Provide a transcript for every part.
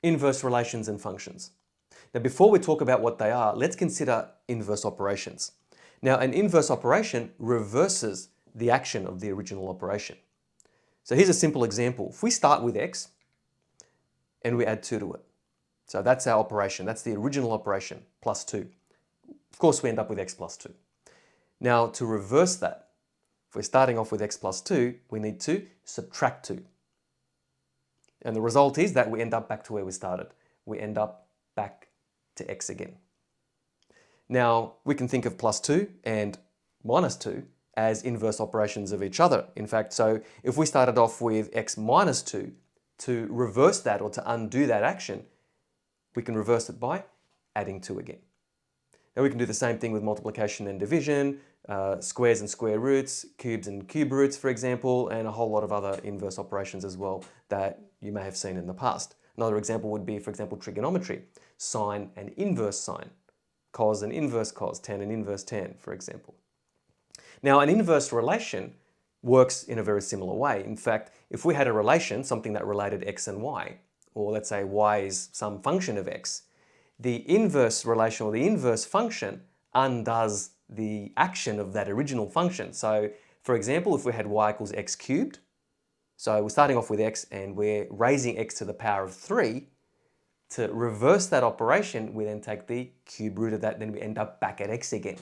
inverse relations and functions. Now, before we talk about what they are, let's consider inverse operations. Now, an inverse operation reverses the action of the original operation. So here's a simple example. If we start with x and we add 2 to it, so that's our operation. That's the original operation, plus 2. Of course, we end up with x plus 2. Now, to reverse that, if we're starting off with x plus 2, we need to subtract 2. And the result is that we end up back to where we started. We end up back to x again. Now, we can think of plus 2 and minus 2 as inverse operations of each other. In fact, so if we started off with x minus 2, to reverse that or to undo that action, we can reverse it by adding 2 again. Now we can do the same thing with multiplication and division, squares and square roots, cubes and cube roots, for example, and a whole lot of other inverse operations as well that you may have seen in the past. Another example would be, for example, trigonometry, sine and inverse sine, cos and inverse cos, tan and inverse tan, for example. Now, an inverse relation works in a very similar way. In fact, if we had a relation, something that related x and y, or let's say y is some function of x, the inverse relation or the inverse function undoes the action of that original function. So, for example, if we had y equals x cubed, so we're starting off with x and we're raising x to the power of 3, to reverse that operation, we then take the cube root of that, then we end up back at x again.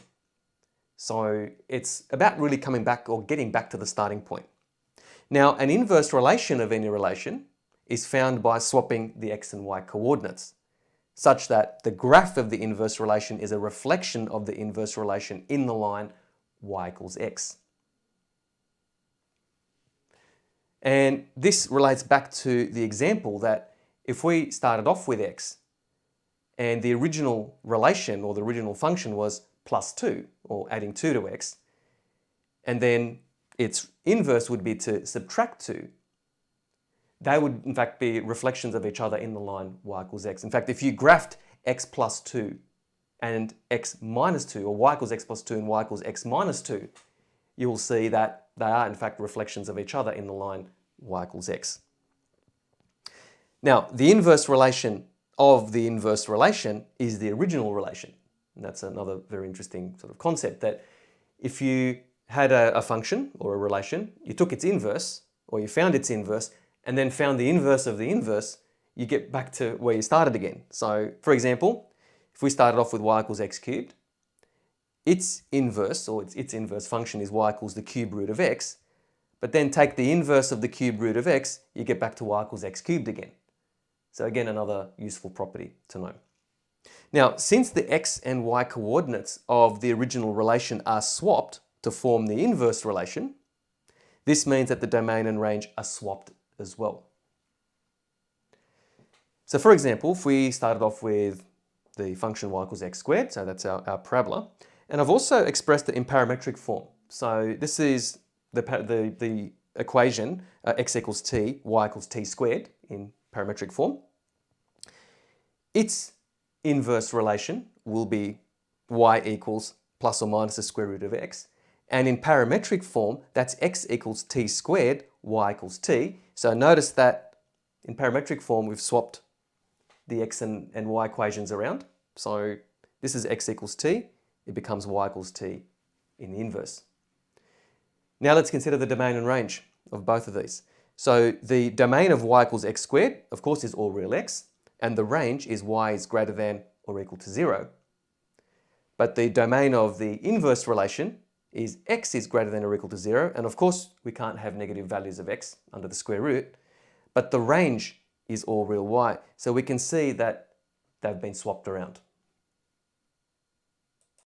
So it's about really coming back or getting back to the starting point. Now, an inverse relation of any relation is found by swapping the x and y coordinates, such that the graph of the inverse relation is a reflection of the inverse relation in the line y equals x. And this relates back to the example that if we started off with x and the original relation or the original function was plus 2 or adding 2 to x, and then its inverse would be to subtract 2, they would in fact be reflections of each other in the line y equals x. In fact, if you graphed x plus 2 and x minus 2, or y equals x plus 2 and y equals x minus 2, you will see that they are in fact reflections of each other in the line y equals x. Now, the inverse relation of the inverse relation is the original relation. And that's another very interesting sort of concept, that if you had a function or a relation, you took its inverse, or you found its inverse, and then found the inverse of the inverse, you get back to where you started again. So, for example, if we started off with y equals x cubed, its inverse, or its inverse function is y equals the cube root of x, but then take the inverse of the cube root of x, you get back to y equals x cubed again. So again, another useful property to know. Now, since the x and y coordinates of the original relation are swapped to form the inverse relation, this means that the domain and range are swapped as well. So for example, if we started off with the function y equals x squared, so that's our parabola, and I've also expressed it in parametric form. So this is the equation x equals t, y equals t squared in parametric form. Its inverse relation will be y equals plus or minus the square root of x. And in parametric form, that's x equals t squared, y equals t. So notice that in parametric form, we've swapped the x and y equations around. So this is x equals t, it becomes y equals t in the inverse. Now let's consider the domain and range of both of these. So the domain of y equals x squared, of course, is all real x, and the range is y is greater than or equal to 0. But the domain of the inverse relation is x is greater than or equal to 0, and of course we can't have negative values of x under the square root, but the range is all real y. So we can see that they've been swapped around.